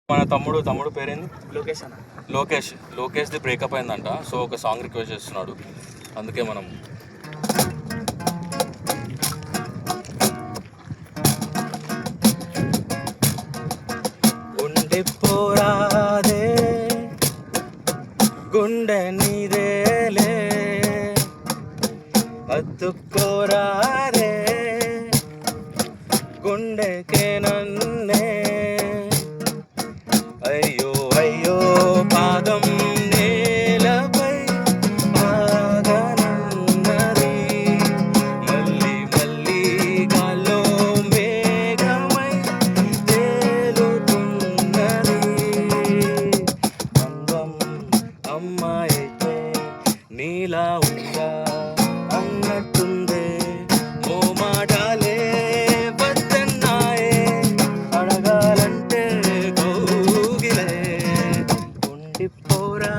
మన తమ్ముడు పేరేంది? లోకేష్ అన్న. లోకేష్ది బ్రేకప్ అయిందంట. సో ఒక సాంగ్ రిక్వెస్ట్ చేస్తున్నాడు. అందుకే మనం ఉండిపోరాదే గుండె నీదేలే అతుక్కోరాదే గుండెకే నన్నే అయ్యో అయ్యో పాదం నేలపై ఆగనున్నది మళ్ళీ మళ్ళీ గాల్లో మేఘమై తేలుతున్నది అందం అమ్మాయితే నీలా ఉందా అన్నట్టుందే ఓ మాటలే వద్దన్నాయే అడగాలంటే కోగిలే ఉండిపోరా